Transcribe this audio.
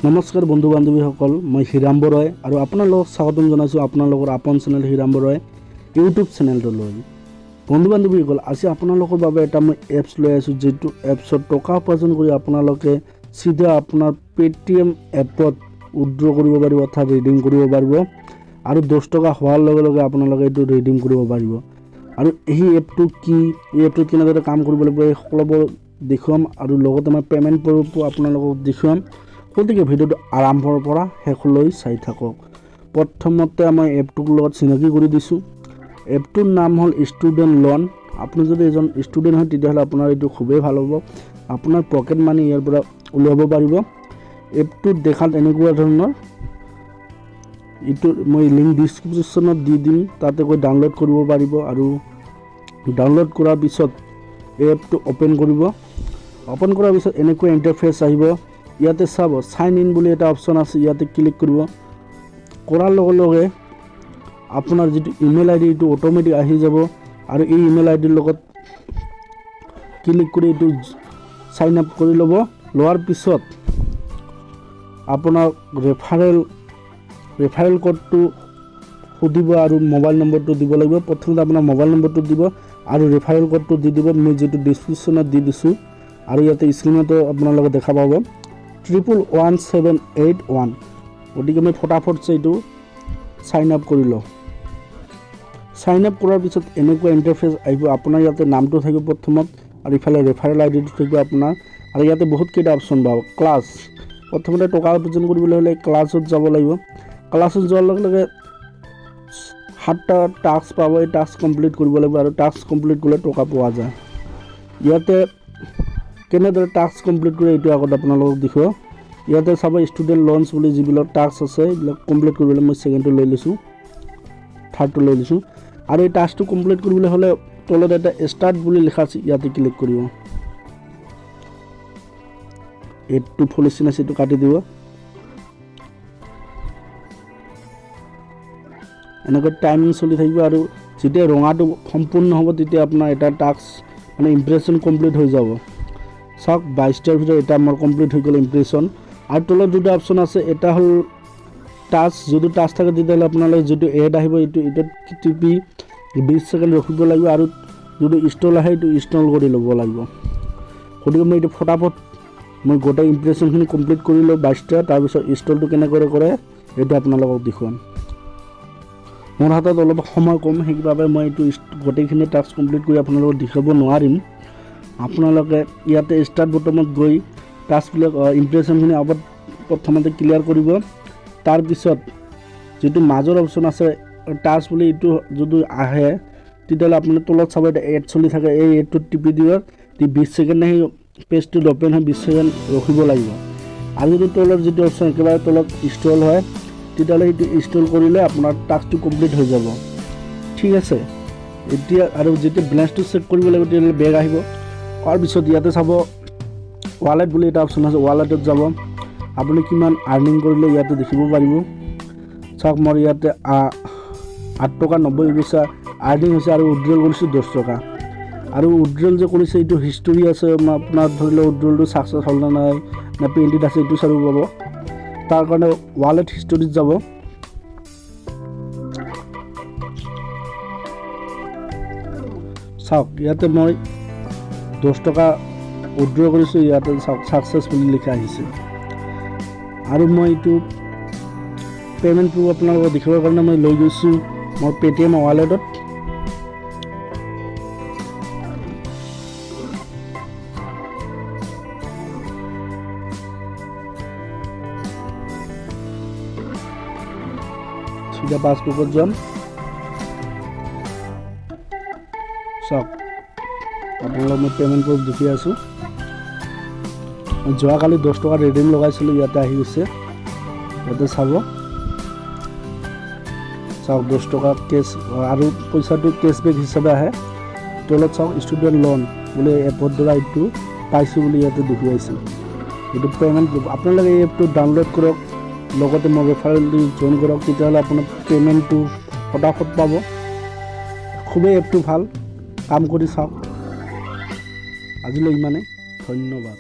নমস্কাৰ বন্ধু বান্ধৱীসকল, মই হিৰাম্ব ৰয় আৰু আপোনালোকক স্বাগতম জনাইছোঁ আপোনালোকৰ আপন চেনেল হিৰাম্ব ৰয় ইউটিউব চেনেলটোলৈ। বন্ধু বান্ধৱীসকল, আজি আপোনালোকৰ বাবে এটা মই এপছ লৈ আহিছোঁ, যিটো এপছত টকা উপাৰ্জন কৰি আপোনালোকে চিধা আপোনাৰ Paytm এপত উইথড্ৰ কৰিব পাৰিব অৰ্থাৎ ৰিডিং কৰিব পাৰিব আৰু 10 টকা হোৱাৰ লগে লগে আপোনালোকে এইটো ৰিডিং কৰিব পাৰিব। আৰু এই এপটো কি, এই এপটোত কেনেদৰে কাম কৰিব লাগিব এই সকলোবোৰ দেখুৱাম আৰু লগতে মই পে'মেণ্ট প্ৰুফো আপোনালোকক দেখুৱাম। গতিকে ভিডিঅ'টো আৰম্ভৰ পৰা শেষলৈ চাই থাকক। প্ৰথমতে মই এপটোৰ লগত চিনাকি কৰি দিছোঁ। এপটোৰ নাম হ'ল ষ্টুডেণ্ট লোন। আপুনি যদি এজন ষ্টুডেণ্ট হয় তেতিয়াহ'লে আপোনাৰ এইটো খুবেই ভাল হ'ব। আপোনাৰ পকেট মানি ইয়াৰ পৰা উলিয়াব পাৰিব। এপটো দেখাত এনেকুৱা ধৰণৰ, এইটো মই লিংক ডিছক্ৰিপশ্যনত দি দিম, তাতে গৈ ডাউনলোড কৰিব পাৰিব। আৰু ডাউনলোড কৰাৰ পিছত এই এপটো অ'পেন কৰিব। অ'পেন কৰাৰ পিছত এনেকুৱা ইণ্টাৰফেচ আহিব। ইয়াতে চাব সাইন ইন বুলি এটা অপশ্যন আছে, ইয়াতে ক্লিক কৰিব। কৰাৰ লগে লগে আপোনাৰ যিটো ইমেইল আইডি এইটো অট'মেটিক আহি যাব আৰু এই ইমেইল আইডিৰ লগত ক্লিক কৰি এইটো সাইন আপ কৰি ল'ব। লোৱাৰ পিছত আপোনাৰ ৰেফাৰেল কোডটো সুধিব আৰু মোবাইল নম্বৰটো দিব লাগিব। প্ৰথমতে আপোনাৰ মোবাইল নম্বৰটো দিব আৰু ৰেফাৰেল কোডটো দি দিব, মই যিটো ডিছক্ৰিপশ্যনত দি দিছোঁ আৰু ইয়াতে স্ক্ৰীণতো আপোনালোকে দেখা পাব 111781। গতিকে মই ফটাফট এইটো সাইন আপ কৰি লওঁ। সাইন আপ কৰাৰ পিছত এনেকুৱা ইণ্টাৰফেচ আহিব। আপোনাৰ ইয়াতে নামটো থাকিব প্ৰথমত আৰু ইফালে ৰেফাৰেল আইডিটো থাকিব আপোনাৰ। আৰু ইয়াতে বহুতকেইটা অপশ্যন পাব। ক্লাছ, প্ৰথমতে টকা উপাৰ্জন কৰিবলৈ হ'লে ক্লাছত যাব লাগিব। ক্লাছত যোৱাৰ লগে লগে 7টা টাস্ক পাব, এই টাস্ক কমপ্লিট কৰিব লাগিব আৰু টাস্ক কমপ্লিট কৰিলে টকা পোৱা যায়। ইয়াতে কেনেদৰে টাস্ক কমপ্লিট কৰে এইটো আগত আপোনালোকক দেখুৱাওঁ। ইয়াতে চাব ষ্টুডেণ্ট লোনছ বুলি যিবিলাক টাস্ক আছে এইবিলাক কমপ্লিট কৰিবলৈ মই ছেকেণ্ডটো লৈ লৈছোঁ, থাৰ্ডটো লৈ লৈছোঁ। আৰু এই টাস্কটো কমপ্লিট কৰিবলৈ হ'লে তলত এটা ষ্টাৰ্ট বুলি লিখা আছে, ইয়াতে ক্লিক কৰিব। এইটো পলিচি আছে, এইটো কাটি দিব। এনেকৈ টাইমিং চলি থাকিব আৰু যেতিয়া ৰঙাটো সম্পূৰ্ণ হ'ব তেতিয়া আপোনাৰ এটা টাস্ক মানে ইমপ্ৰেশ্যন কমপ্লিট হৈ যাব। চাওক 22টাৰ ভিতৰত এটা মোৰ কমপ্লিট হৈ গ'ল ইমপ্ৰেশ্যন। আৰু তলত দুটা অপশ্যন আছে, এটা হ'ল টাস্ক, যদি টাস্ক থাকে তেতিয়াহ'লে আপোনালোকে যিটো এড আহিব এইটো টিপি 20 ছেকেণ্ড ৰখিব লাগিব আৰু যদি ইনষ্টল আহে এইটো ইনষ্টল কৰি ল'ব লাগিব। গতিকে মই এইটো ফটাফট মই গোটেই ইমপ্ৰেশ্যনখিনি কমপ্লিট কৰি লওঁ 22টা, তাৰপিছত ইনষ্টলটো কেনেকৈ কৰে এইটো আপোনালোকক দেখুৱাম। মোৰ হাতত অলপ সময় কম, সেইবাবে মই এইটো গোটেইখিনি টাস্ক কমপ্লিট কৰি আপোনালোকক দেখাব নোৱাৰিম। আপোনালোকে ইয়াতে ষ্টাৰ্ট বটনত গৈ টাস্কবিলাক ইমপ্ৰেশ্যনখিনি আগত প্ৰথমতে ক্লিয়াৰ কৰিব। তাৰপিছত যিটো মাজৰ অপশ্যন আছে টাস্ক বুলি, এইটো যদি আহে তেতিয়াহ'লে আপুনি তলত চাব এটা এড চলি থাকে, এই এডটোত টিপি দিব। 20 ছেকেণ্ড আহি পেজটো অ'পেন হয়, 20 ছেকেণ্ড ৰখিব লাগিব। আৰু যদি তলত যিটো অপশ্যন একেবাৰে তলত ইনষ্টল হয় তেতিয়াহ'লে সেইটো ইনষ্টল কৰিলে আপোনাৰ টাস্কটো কমপ্লিট হৈ যাব। ঠিক আছে, এতিয়া আৰু যেতিয়া বেলেঞ্চটো চেক কৰিব লাগিব তেতিয়াহ'লে বেগ আহিব। তাৰপিছত ইয়াতে চাব ৱালেট বুলি এটা অপশ্যন আছে, ৱালেটত যাব। আপুনি কিমান আৰ্নিং কৰিলে ইয়াতে দেখিব পাৰিব। চাওক মোৰ ইয়াতে 8 টকা 90 পইচা আৰ্নিং হৈছে আৰু উইথড্ৰল কৰিছোঁ 10 টকা। আৰু উইথড্ৰল যে কৰিছে এইটো হিষ্টৰী আছে, আপোনাৰ ধৰি লওক উইথড্ৰলটো ছাকচেছ হ'ল নে নাই নে পেইণ্টেড আছে এইটো চাব পাব। তাৰ কাৰণে ৱালেট হিষ্টৰীত যাব। চাওক ইয়াতে মই 10 টকা উইথড্ৰ কৰিছোঁ, ইয়াতে চাওক ছাকচেছ বুলি লিখা আহিছে। আৰু মই এইটো পে'মেণ্ট প্ৰুফ আপোনালোকক দেখিবৰ কাৰণে মই লৈ গৈছোঁ মোৰ Paytm ৱালেটত। চিধা পাছবুকত যাম। চাওক আপোনালোকক মই পে'মেণ্ট প্ৰুফ দেখি আছোঁ। যোৱাকালি 10 টকা ৰিডিং লগাইছিলোঁ, ইয়াতে আহি গৈছে। ইয়াতে চাব, চাওক 10 টকা কেছ আৰু পইচাটো কেছবেক হিচাপে আহে। তলত চাওক ষ্টুডেণ্ট লোন বুলি এপৰ দ্বাৰা এইটো পাইছোঁ বুলি ইয়াতে দেখুৱাইছে। এইটো পে'মেণ্ট প্ৰুফ। আপোনালোকে এই এপটো ডাউনলোড কৰক, লগতে মোৰ ৰেফাৰেলটো জইন কৰক, তেতিয়াহ'লে আপোনাৰ পে'মেণ্টটো ফটাফট পাব। খুবেই এপটো ভাল, কাম কৰি চাওক। আজিলৈ ইমানেই, ধন্যবাদ।